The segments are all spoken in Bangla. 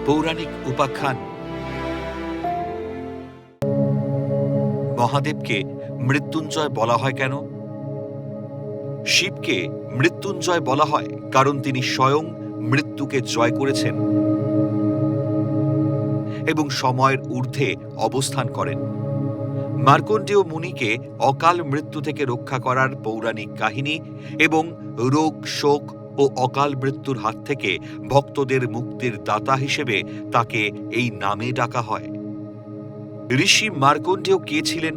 পৌরাণিক উপাখ্যান। মহাদেবকে মৃত্যুঞ্জয় বলা হয় কেন? শিবকে মৃত্যুঞ্জয় বলা হয় কারণ তিনি স্বয়ং মৃত্যুকে জয় করেছেন এবং সময়ের ঊর্ধ্বে অবস্থান করেন। মার্কণ্ডেয় মুনিকে অকাল মৃত্যু থেকে রক্ষা করার পৌরাণিক কাহিনী এবং রোগ, শোক ও অকাল মৃত্যুর হাত থেকে ভক্তদের মুক্তির দাতা হিসেবে তাকে এই নামে ডাকা হয়। ঋষি মার্কণ্ডেয় কে ছিলেন?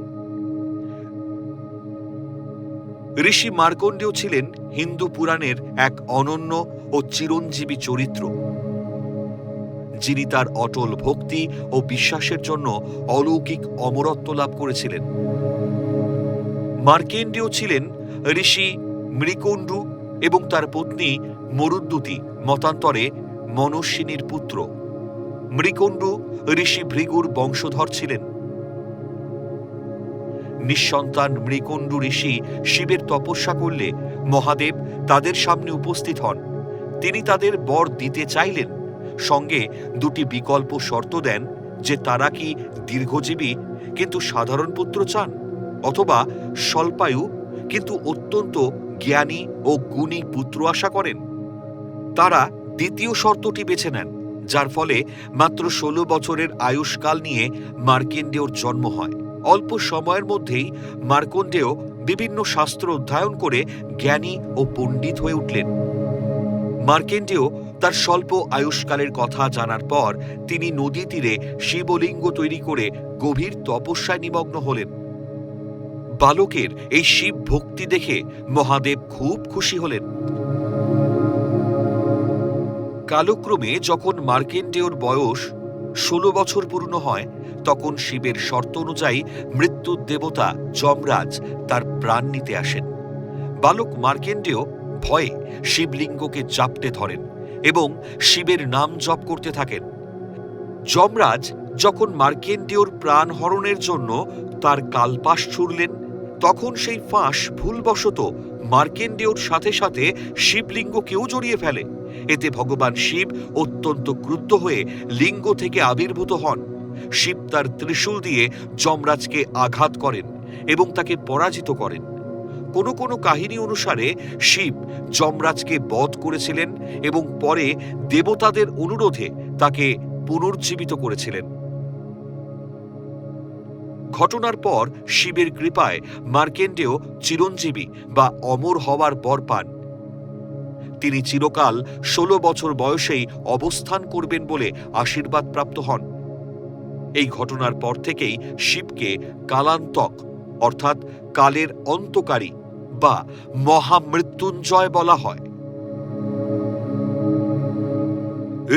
ঋষি মার্কণ্ডেয় ছিলেন হিন্দু পুরাণের এক অনন্য ও চিরঞ্জীবী চরিত্র, যিনি তার অটল ভক্তি ও বিশ্বাসের জন্য অলৌকিক অমরত্ব লাভ করেছিলেন। মার্কণ্ডেয় ছিলেন ঋষি মৃকণ্ডু এবং তার পত্নী মরুদ্যুতি, মতান্তরে মনস্বিনীর পুত্র। মৃকণ্ডু ঋষি ভৃগুর বংশধর ছিলেন। নিঃসন্তান মৃকণ্ডু ঋষি শিবের তপস্যা করলে মহাদেব তাদের সামনে উপস্থিত হন। তিনি তাদের বর দিতে চাইলেন, সঙ্গে দুটি বিকল্প শর্ত দেন যে তারা কি দীর্ঘজীবী কিন্তু সাধারণ পুত্র চান, অথবা স্বল্পায়ু কিন্তু অত্যন্ত জ্ঞানী ও গুণী পুত্র আশা করেন। তারা দ্বিতীয় শর্তটি বেছে নেন, যার ফলে মাত্র 16 বছরের আয়ুষ্কাল নিয়ে মার্কণ্ডেয়র জন্ম হয়। অল্প সময়ের মধ্যেই মার্কণ্ডেয় বিভিন্ন শাস্ত্র অধ্যয়ন করে জ্ঞানী ও পণ্ডিত হয়ে উঠলেন। মার্কণ্ডেয় তার স্বল্প আয়ুষ্কালের কথা জানার পর তিনি নদী তীরে শিবলিঙ্গ তৈরি করে গভীর তপস্যায় নিমগ্ন হলেন। বালকের এই শিব ভক্তি দেখে মহাদেব খুব খুশি হলেন। কালক্রমে যখন মার্কণ্ডেয়র বয়স 16 বছর পূর্ণ হয়, তখন শিবের শর্ত অনুযায়ী মৃত্যুর দেবতা যমরাজ তার প্রাণ নিতে আসেন। বালক মার্কণ্ডেয় ভয়ে শিবলিঙ্গকে চাপটে ধরেন এবং শিবের নাম জপ করতে থাকেন। যমরাজ যখন মার্কণ্ডেয়র প্রাণ হরণের জন্য তার কালপাশ ছুড়লেন, তখন সেই ফাঁস ভুলবশত মার্কণ্ডেয়র সাথে সাথে শিবলিঙ্গকেও জড়িয়ে ফেলে। এতে ভগবান শিব অত্যন্ত ক্রুদ্ধ হয়ে লিঙ্গ থেকে আবির্ভূত হন। শিব তার ত্রিশূল দিয়ে যমরাজকে আঘাত করেন এবং তাকে পরাজিত করেন। কোনো কোনো কাহিনী অনুসারে শিব যমরাজকে বধ করেছিলেন এবং পরে দেবতাদের অনুরোধে তাকে পুনর্জীবিত করেছিলেন। ঘটনার পর শিবের কৃপায় মার্কণ্ডেয় চিরঞ্জীবী বা অমর হওয়ার বর পান। তিনি চিরকাল 16 বছর বয়সেই অবস্থান করবেন বলে আশীর্বাদ প্রাপ্ত হন। এই ঘটনার পর থেকেই শিবকে কালান্তক অর্থাৎ কালের অন্তকারী বা মহামৃত্যুঞ্জয় বলা হয়।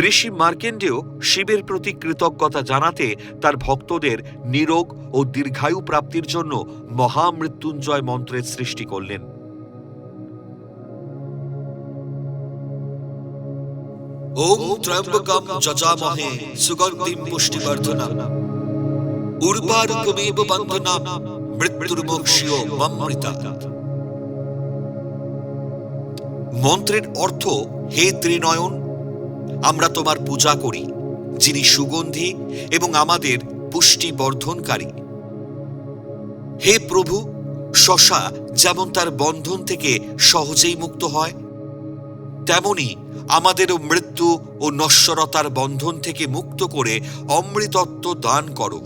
ঋষি মার্কণ্ডেয় শিবের প্রতি কৃতজ্ঞতা জানাতে তার ভক্তদের নিরোগ ও দীর্ঘায়ু প্রাপ্তির জন্য মহামৃত্যুঞ্জয় মন্ত্রের সৃষ্টি করলেন। ওম ত্র্যম্বকম যজামহে সুগন্ধিম পুষ্টিবর্ধনম উর্বারুকমিব বন্ধনাম মৃত্যুর্মোক্ষিও মমৃতাৎ। মন্ত্রের অর্থ, হে ত্রিনয়ন, আমরা তোমার পূজা করি, যিনি সুগন্ধি এবং আমাদের পুষ্টি বর্ধনকারী। হে প্রভু, শশা যেমন তার বন্ধন থেকে সহজেই মুক্ত হয়, তেমনি আমাদেরও মৃত্যু ও নশ্বরতার বন্ধন থেকে মুক্ত করে অমৃতত্ব দান করো।